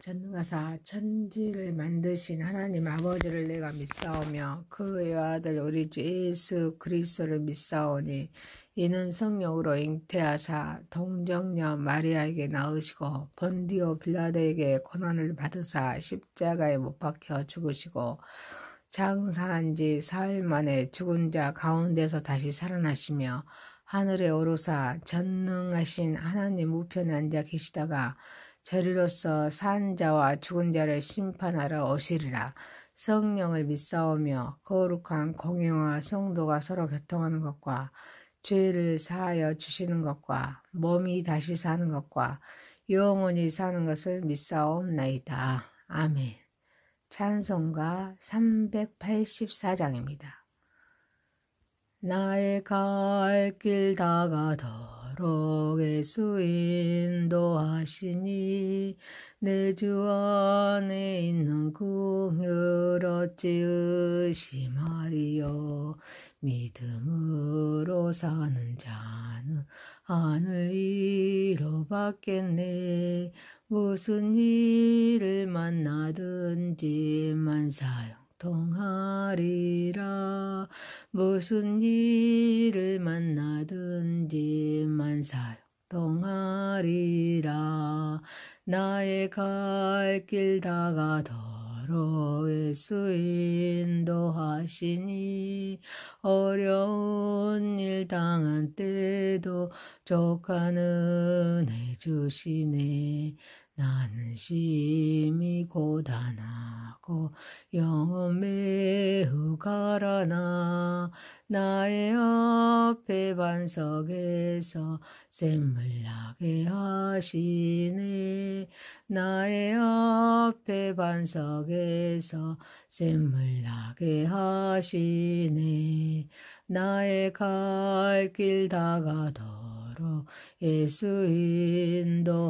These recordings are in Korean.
전능하사 천지를 만드신 하나님 아버지를 내가 믿사오며 그의 아들 우리 주 예수 그리스도를 믿사오니 이는 성령으로 잉태하사 동정녀 마리아에게 낳으시고 본디오 빌라도에게 고난을 받으사 십자가에 못 박혀 죽으시고 장사한 지 사흘 만에 죽은 자 가운데서 다시 살아나시며 하늘에 오르사 전능하신 하나님 우편에 앉아 계시다가 저리로서 산 자와 죽은 자를 심판하러 오시리라. 성령을 믿사오며 거룩한 공예와 성도가 서로 교통하는 것과 죄를 사하여 주시는 것과 몸이 다시 사는 것과 영원히 사는 것을 믿사옵나이다. 아멘. 찬송가 384장입니다. 나의 갈 길 다가도록 예수 인도하시니 내 주 안에 있는 긍휼 어찌 의심하리요. 믿음으로 사는 자는 하늘 위로 받겠네. 무슨 일을 만나든지 만사형통하리라. 무슨 일을 만나든지 만사형통하리라. 나의 갈 길 다가도록 예수 인도하시니 어려운 일 당한 때도 족한 은혜 주시네. 나는 심히 고단하고 영혼 매우 가라나 나의 앞에 반석에서 샘물 나게 하시네. 나의 앞에 반석에서 샘물 나게 하시네. 나의 갈 길 다가도록 예수 인도하시니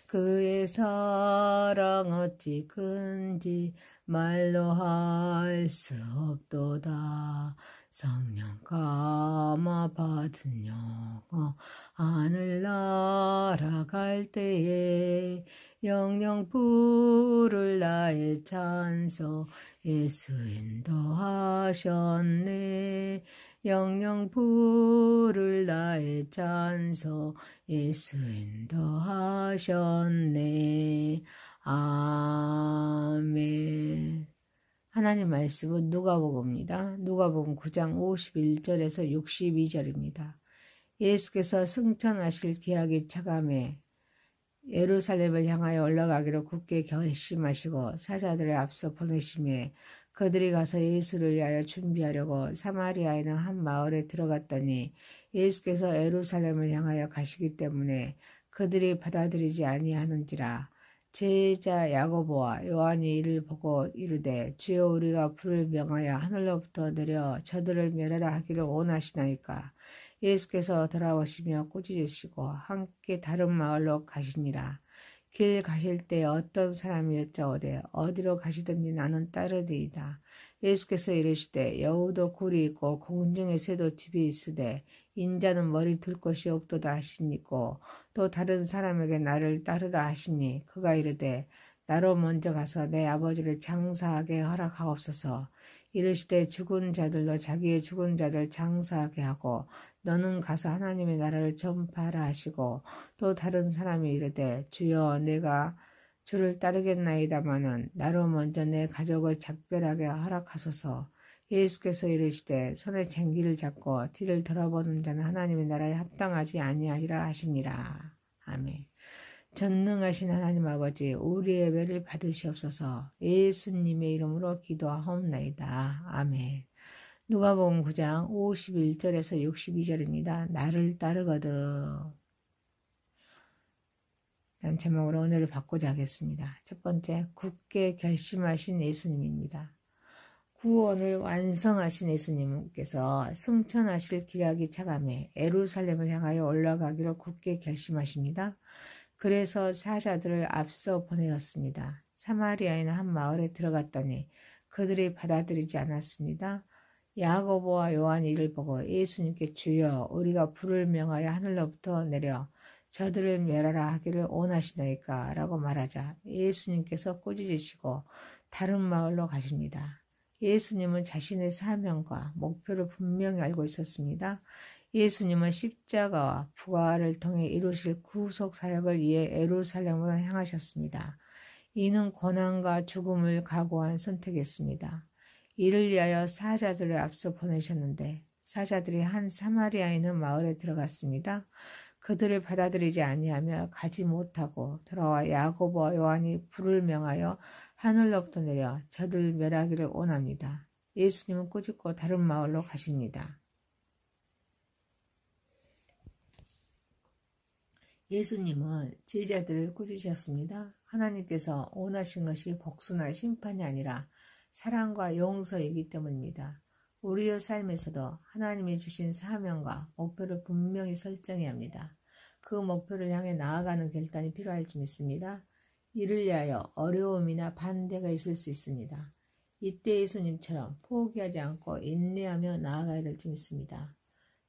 그의 사랑 어찌 큰지 말로 할 수 없도다. 성령 감화 받은 영어 하늘 날아갈 때에 영영 부를 나의 찬송 예수 인도하셨네. 영영 부를 나의 찬송 예수 인도하셨네. 아멘. 하나님 말씀은 누가복음입니다. 누가복음 9장 51절에서 62절입니다. 예수께서 승천하실 기약이 차감해 예루살렘을 향하여 올라가기로 굳게 결심하시고 사자들을 앞서 보내심에 그들이 가서 예수를 위하여 준비하려고 사마리아에 있는 한 마을에 들어갔더니 예수께서 예루살렘을 향하여 가시기 때문에 그들이 받아들이지 아니하는지라. 제자 야고보와 요한이 이를 보고 이르되 주여 우리가 불을 명하여 하늘로부터 내려 저들을 멸하라 하기를 원하시나이까. 예수께서 돌아오시며 꾸짖으시고 함께 다른 마을로 가시니라. 길 가실 때 어떤 사람이 여짜오되 어디로 가시든지 나는 따르리이다. 예수께서 이르시되 여우도 굴이 있고 공중의 새도 집이 있으되 인자는 머리 둘 곳이 없도다 하시니고 또 다른 사람에게 나를 따르라 하시니 그가 이르되 나로 먼저 가서 내 아버지를 장사하게 허락하옵소서. 이르시되 죽은 자들로 자기의 죽은 자들 장사하게 하고 너는 가서 하나님의 나라를 전파하라 하시고 또 다른 사람이 이르되 주여 내가 주를 따르겠나이다마는 나로 먼저 내 가족을 작별하게 허락하소서. 예수께서 이르시되 손에 쟁기를 잡고 뒤를 돌아보는 자는 하나님의 나라에 합당하지 아니하리라 하시니라. 아멘. 전능하신 하나님 아버지 우리의 예배를 받으시옵소서. 예수님의 이름으로 기도하옵나이다. 아멘. 누가복음 9장 51절에서 62절입니다. 나를 따르거든. 이런 제목으로 은혜를 받고자 하겠습니다. 첫 번째, 굳게 결심하신 예수님입니다. 구원을 완성하신 예수님께서 승천하실 기약이 차감해 예루살렘을 향하여 올라가기로 굳게 결심하십니다. 그래서 사자들을 앞서 보내었습니다. 사마리아에 있는 한 마을에 들어갔더니 그들이 받아들이지 않았습니다. 야고보와 요한이 이를 보고 예수님께 주여 우리가 불을 명하여 하늘로부터 내려 저들을 멸하라 하기를 원하시나이까? 라고 말하자 예수님께서 꾸짖으시고 다른 마을로 가십니다. 예수님은 자신의 사명과 목표를 분명히 알고 있었습니다. 예수님은 십자가와 부활을 통해 이루실 구속 사역을 위해 예루살렘으로 향하셨습니다. 이는 고난과 죽음을 각오한 선택이었습니다. 이를 위하여 사자들을 앞서 보내셨는데 사자들이 한 사마리아에 있는 마을에 들어갔습니다. 그들을 받아들이지 아니하며 가지 못하고 돌아와 야고보와 요한이 불을 명하여 하늘로부터 내려 저들 멸하기를 원합니다. 예수님은 꾸짖고 다른 마을로 가십니다. 예수님은 제자들을 꾸짖으셨습니다. 하나님께서 원하신 것이 복수나 심판이 아니라 사랑과 용서이기 때문입니다. 우리의 삶에서도 하나님이 주신 사명과 목표를 분명히 설정해야 합니다. 그 목표를 향해 나아가는 결단이 필요할 줄 믿습니다. 이를 위하여 어려움이나 반대가 있을 수 있습니다. 이때 예수님처럼 포기하지 않고 인내하며 나아가야 될 줄 믿습니다.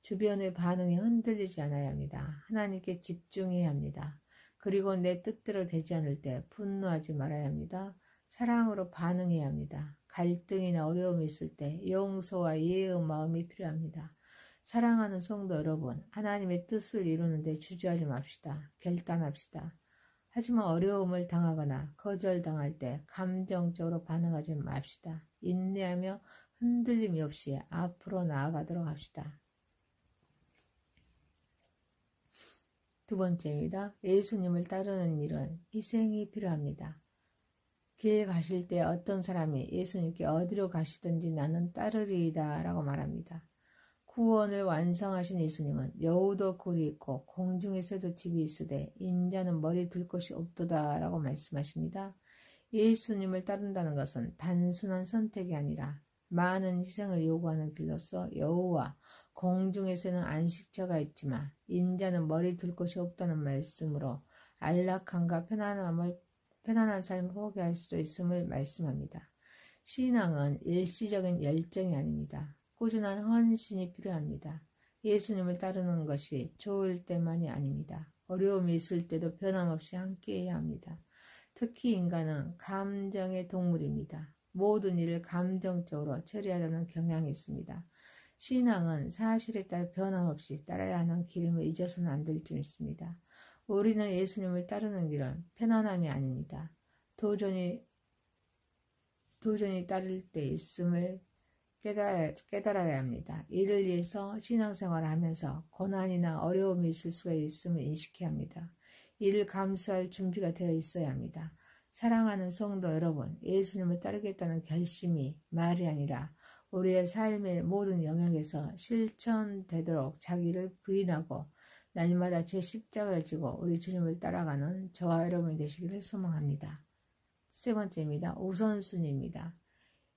주변의 반응이 흔들리지 않아야 합니다. 하나님께 집중해야 합니다. 그리고 내 뜻대로 되지 않을 때 분노하지 말아야 합니다. 사랑으로 반응해야 합니다. 갈등이나 어려움이 있을 때 용서와 이해의 마음이 필요합니다. 사랑하는 성도 여러분, 하나님의 뜻을 이루는 데 주저하지 맙시다. 결단합시다. 하지만 어려움을 당하거나 거절당할 때 감정적으로 반응하지 맙시다. 인내하며 흔들림이 없이 앞으로 나아가도록 합시다. 두 번째입니다. 예수님을 따르는 일은 희생이 필요합니다. 길 가실 때 어떤 사람이 예수님께 어디로 가시든지 나는 따르리이다 라고 말합니다. 구원을 완성하신 예수님은 여우도 굴이 있고 공중에서도 집이 있으되 인자는 머리 둘 곳이 없도다 라고 말씀하십니다. 예수님을 따른다는 것은 단순한 선택이 아니라 많은 희생을 요구하는 길로서 여우와 공중에서는 안식처가 있지만 인자는 머리 둘 곳이 없다는 말씀으로 안락함과 편안한 삶을 포기할 수도 있음을 말씀합니다. 신앙은 일시적인 열정이 아닙니다. 꾸준한 헌신이 필요합니다. 예수님을 따르는 것이 좋을 때만이 아닙니다. 어려움이 있을 때도 변함없이 함께해야 합니다. 특히 인간은 감정의 동물입니다. 모든 일을 감정적으로 처리하려는 경향이 있습니다. 신앙은 사실에 따라 변함없이 따라야 하는 길임을 잊어서는 안 될 줄 믿습니다. 우리는 예수님을 따르는 길은 편안함이 아닙니다. 도전이 따를 때 있음을 깨달아야 합니다. 이를 위해서 신앙생활을 하면서 고난이나 어려움이 있을 수가 있음을 인식해야 합니다. 이를 감수할 준비가 되어 있어야 합니다. 사랑하는 성도 여러분, 예수님을 따르겠다는 결심이 말이 아니라 우리의 삶의 모든 영역에서 실천되도록 자기를 부인하고 날마다 제 십자가를 지고 우리 주님을 따라가는 저와 여러분이 되시기를 소망합니다. 세 번째입니다. 우선순위입니다.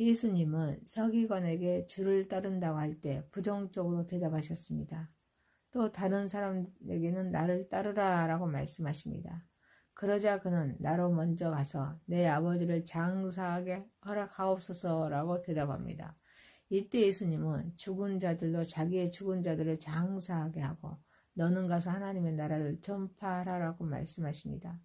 예수님은 서기관에게 주를 따른다고 할 때 부정적으로 대답하셨습니다. 또 다른 사람에게는 나를 따르라 라고 말씀하십니다. 그러자 그는 나로 먼저 가서 내 아버지를 장사하게 허락하옵소서 라고 대답합니다. 이때 예수님은 죽은 자들로 자기의 죽은 자들을 장사하게 하고 너는 가서 하나님의 나라를 전파하라라고 말씀하십니다.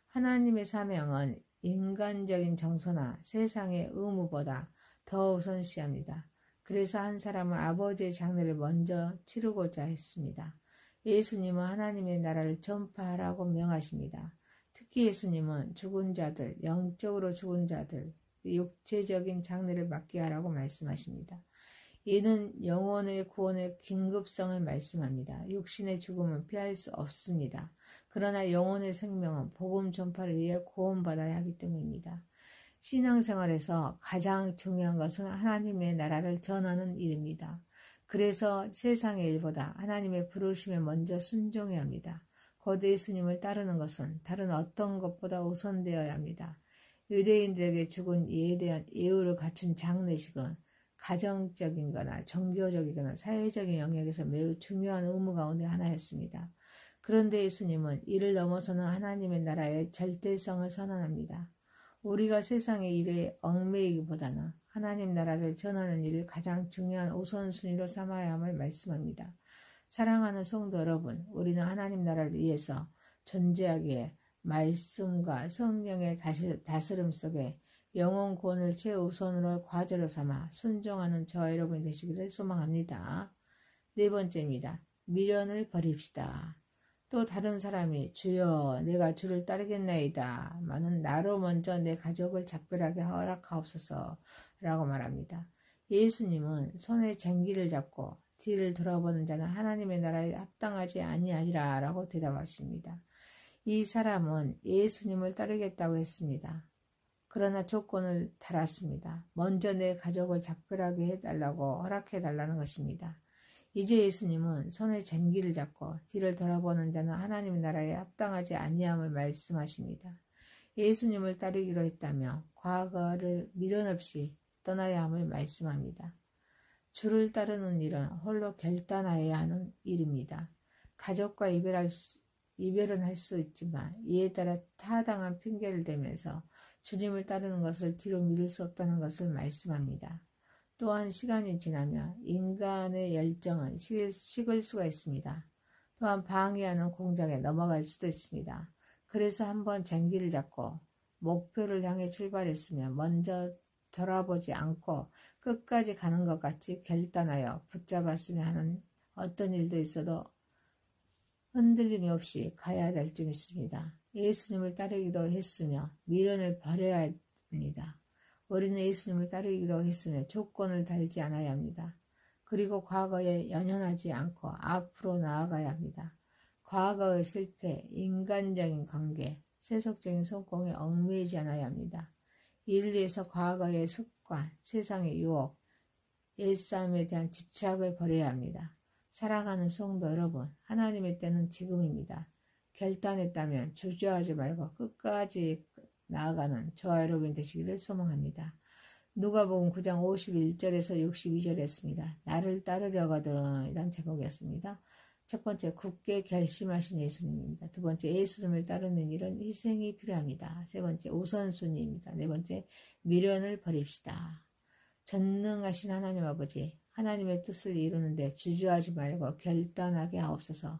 하나님의 사명은 인간적인 정서나 세상의 의무보다 더 우선시합니다. 그래서 한 사람은 아버지의 장례를 먼저 치르고자 했습니다. 예수님은 하나님의 나라를 전파하라고 명하십니다. 특히 예수님은 죽은 자들, 영적으로 죽은 자들, 육체적인 장례를 맡게 하라고 말씀하십니다. 이는 영혼의 구원의 긴급성을 말씀합니다. 육신의 죽음은 피할 수 없습니다. 그러나 영혼의 생명은 복음 전파를 위해 구원받아야 하기 때문입니다. 신앙생활에서 가장 중요한 것은 하나님의 나라를 전하는 일입니다. 그래서 세상의 일보다 하나님의 부르심에 먼저 순종해야 합니다. 곧 예수님을 따르는 것은 다른 어떤 것보다 우선되어야 합니다. 유대인들에게 죽은 이에 대한 예우를 갖춘 장례식은 가정적이거나 종교적이거나 사회적인 영역에서 매우 중요한 의무 가운데 하나였습니다. 그런데 예수님은 이를 넘어서는 하나님의 나라의 절대성을 선언합니다. 우리가 세상의 일에 얽매이기보다는 하나님 나라를 전하는 일을 가장 중요한 우선순위로 삼아야 함을 말씀합니다. 사랑하는 성도 여러분, 우리는 하나님 나라를 위해서 존재하기에 말씀과 성령의 다스림 속에 영혼 구원을 최우선으로 과제로 삼아 순종하는 저와 여러분이 되시기를 소망합니다. 네 번째입니다. 미련을 버립시다. 또 다른 사람이 주여 내가 주를 따르겠나이다 마는 나로 먼저 내 가족을 작별하게 허락하옵소서 라고 말합니다. 예수님은 손에 쟁기를 잡고 뒤를 돌아보는 자는 하나님의 나라에 합당하지 아니하리라 라고 대답하십니다. 이 사람은 예수님을 따르겠다고 했습니다. 그러나 조건을 달았습니다. 먼저 내 가족을 작별하게 해달라고 허락해달라는 것입니다. 이제 예수님은 손에 쟁기를 잡고 뒤를 돌아보는 자는 하나님의 나라에 합당하지 아니함을 말씀하십니다. 예수님을 따르기로 했다며 과거를 미련 없이 떠나야 함을 말씀합니다. 주를 따르는 일은 홀로 결단하여야 하는 일입니다. 가족과 이별은 할 수 있지만 이에 따라 타당한 핑계를 대면서 주님을 따르는 것을 뒤로 미룰 수 없다는 것을 말씀합니다. 또한 시간이 지나면 인간의 열정은 식을 수가 있습니다. 또한 방해하는 공작에 넘어갈 수도 있습니다. 그래서 한번 쟁기를 잡고 목표를 향해 출발했으면 먼저 돌아보지 않고 끝까지 가는 것 같이 결단하여 붙잡았으면 하는 어떤 일도 있어도 흔들림이 없이 가야 될 줄 믿습니다. 예수님을 따르기도 했으며 미련을 버려야 합니다. 우리는 예수님을 따르기도 했으며 조건을 달지 않아야 합니다. 그리고 과거에 연연하지 않고 앞으로 나아가야 합니다. 과거의 실패, 인간적인 관계, 세속적인 성공에 얽매이지 않아야 합니다. 이를 위해서 과거의 습관, 세상의 유혹, 옛사람에 대한 집착을 버려야 합니다. 사랑하는 성도 여러분, 하나님의 때는 지금입니다. 결단했다면 주저하지 말고 끝까지 나아가는 저와 여러분이 되시기를 소망합니다. 누가복음 9장 51절에서 62절에 했습니다. 나를 따르려거든 이란 제목이었습니다. 첫 번째, 굳게 결심하신 예수님입니다. 두 번째, 예수님을 따르는 일은 희생이 필요합니다. 세 번째, 우선순위입니다. 네 번째, 미련을 버립시다. 전능하신 하나님 아버지, 하나님의 뜻을 이루는데 주저하지 말고 결단하게 하옵소서.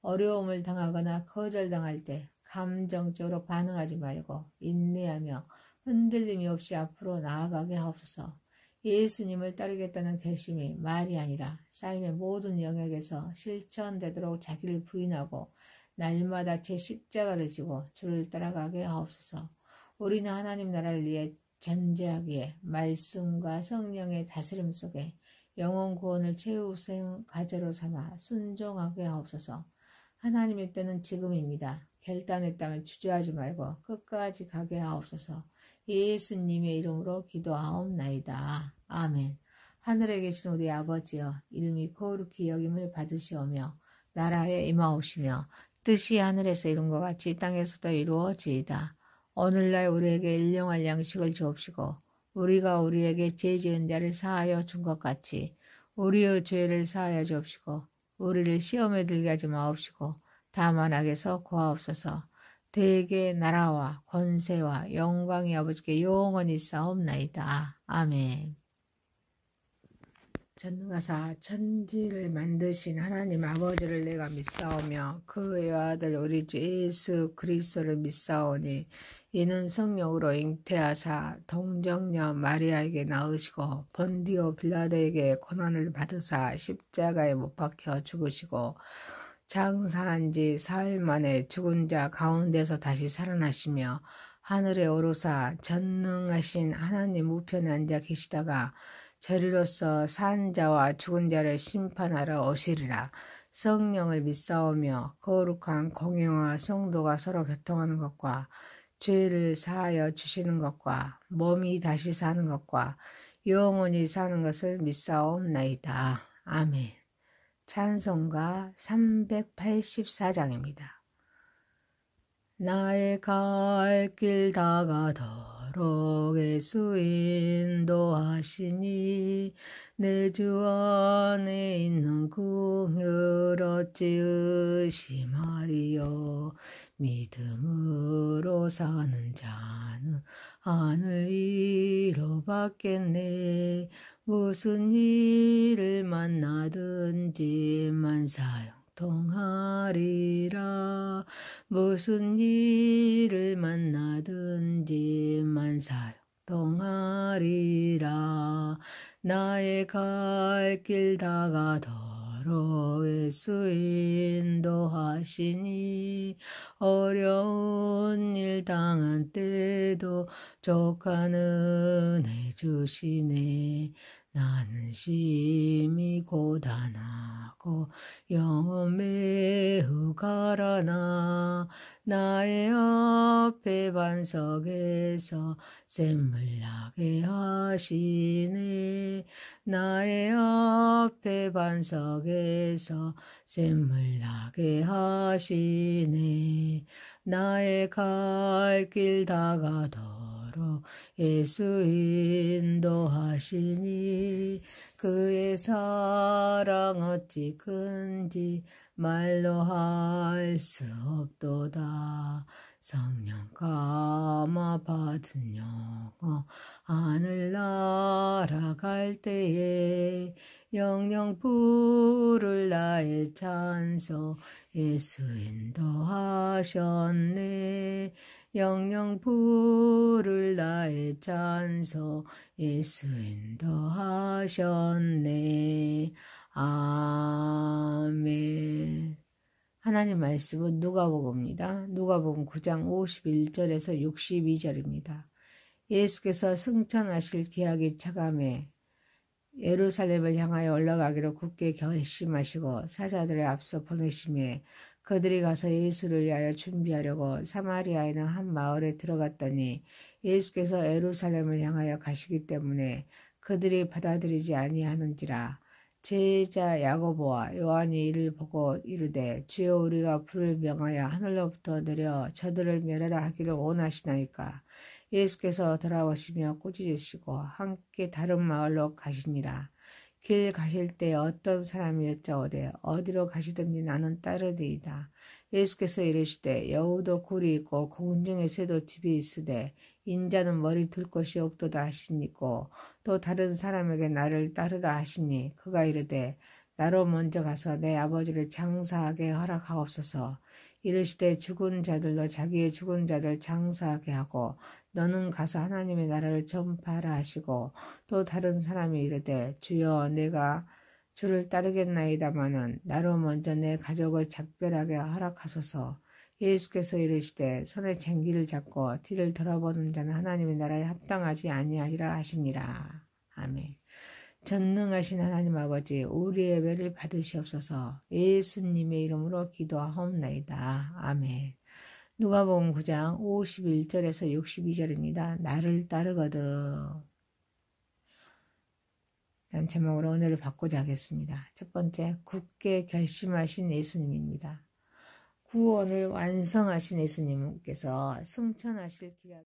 어려움을 당하거나 거절당할 때 감정적으로 반응하지 말고 인내하며 흔들림이 없이 앞으로 나아가게 하옵소서. 예수님을 따르겠다는 결심이 말이 아니라 삶의 모든 영역에서 실천되도록 자기를 부인하고 날마다 제 십자가를 지고 주를 따라가게 하옵소서. 우리는 하나님 나라를 위해 전제하기에 말씀과 성령의 다스림 속에 영혼 구원을 최우선 과제로 삼아 순종하게 하옵소서. 하나님의 때는 지금입니다. 결단했다면 주저하지 말고 끝까지 가게 하옵소서. 예수님의 이름으로 기도하옵나이다. 아멘. 하늘에 계신 우리 아버지여, 이름이 거룩히 여김을 받으시오며 나라에 임하오시며 뜻이 하늘에서 이룬 것 같이 땅에서도 이루어지이다. 오늘날 우리에게 일용할 양식을 주옵시고 우리가 우리에게 죄 지은 자를 사하여 준 것 같이 우리의 죄를 사하여 주옵시고 우리를 시험에 들게 하지 마옵시고 다만 악에서 구하옵소서. 대개 나라와 권세와 영광이 아버지께 영원히 싸움나이다. 아멘. 전능하사 천지를 만드신 하나님 아버지를 내가 믿사오며 그의 아들 우리 주 예수 그리스도를 믿사오니 이는 성령으로 잉태하사 동정녀 마리아에게 낳으시고 본디오 빌라도에게 고난을 받으사 십자가에 못 박혀 죽으시고 장사한 지 사흘 만에 죽은 자 가운데서 다시 살아나시며 하늘에 오르사 전능하신 하나님 우편에 앉아 계시다가 저리로서 산 자와 죽은 자를 심판하러 오시리라. 성령을 믿사오며 거룩한 공회와 성도가 서로 교통하는 것과 죄를 사하여 주시는 것과 몸이 다시 사는 것과 영원히 사는 것을 믿사옵나이다. 아멘. 찬송가 384장입니다. 나의 갈 길 다가도록 예수 인도하시니 내 주 안에 있는 긍휼 어찌 의심하리요. 믿음으로 사는 자는 하늘 위로 받겠네. 무슨 일을 만나든지 만사형통하리라. 무슨 일을 만나든지 만사형통하리라. 나의 갈 길 다가도록 예수 인도하시니 어려운 일 당한 때도 족한 은혜 주시네. 나는 심히 고단하고 영혼 매우 가라나 나의 앞에 반석에서 샘물 나게 하시네. 나의 앞에 반석에서 샘물 나게 하시네. 나의 갈 길 다가도록 예수 인도하시니 그의 사랑 어찌 큰지 말로 할 수 없도다. 성령 감화 받은 영어 하늘 날아갈 때에 영영 부를 나의 찬송 예수 인도하셨네. 영영 부를 나의 찬송 예수 인도하셨네. 아멘. 하나님 말씀은 누가복음입니다. 누가복음 9장 51절에서 62절입니다. 예수께서 승천하실 기약이 차감해 예루살렘을 향하여 올라가기로 굳게 결심하시고 사자들의 앞서 보내심에 그들이 가서 예수를 위하여 준비하려고 사마리아에 있는 한 마을에 들어갔더니 예수께서 예루살렘을 향하여 가시기 때문에 그들이 받아들이지 아니하는지라. 제자 야고보와 요한이 이를 보고 이르되 주여 우리가 불을 명하여 하늘로부터 내려 저들을 멸하라 하기를 원하시나이까. 예수께서 돌아오시며 꾸짖으시고 함께 다른 마을로 가시니라. 길 가실 때 어떤 사람이 여짜오되 어디로 가시든지 나는 따르리이다. 예수께서 이르시되 여우도 굴이 있고 공중의 새도 집이 있으되 인자는 머리 둘 곳이 없도다 하시니고 또 다른 사람에게 나를 따르라 하시니 그가 이르되 나로 먼저 가서 내 아버지를 장사하게 허락하옵소서. 이르시되 죽은 자들로 자기의 죽은 자들 장사하게 하고 너는 가서 하나님의 나라를 전파하라 하시고 또 다른 사람이 이르되 주여 내가 주를 따르겠나이다마는 나로 먼저 내 가족을 작별하게 허락하소서. 예수께서 이르시되 손에 쟁기를 잡고 뒤를 돌아보는 자는 하나님의 나라에 합당하지 아니하리라 하시니라. 아멘. 전능하신 하나님 아버지 우리의 예배를 받으시옵소서. 예수님의 이름으로 기도하옵나이다. 아멘. 누가복음 9장 51절에서 62절입니다. 나를 따르거든. 이런 제목으로 은혜를 받고자 하겠습니다. 첫 번째, 굳게 결심하신 예수님입니다. 구원을 완성하신 예수님께서 승천하실 기약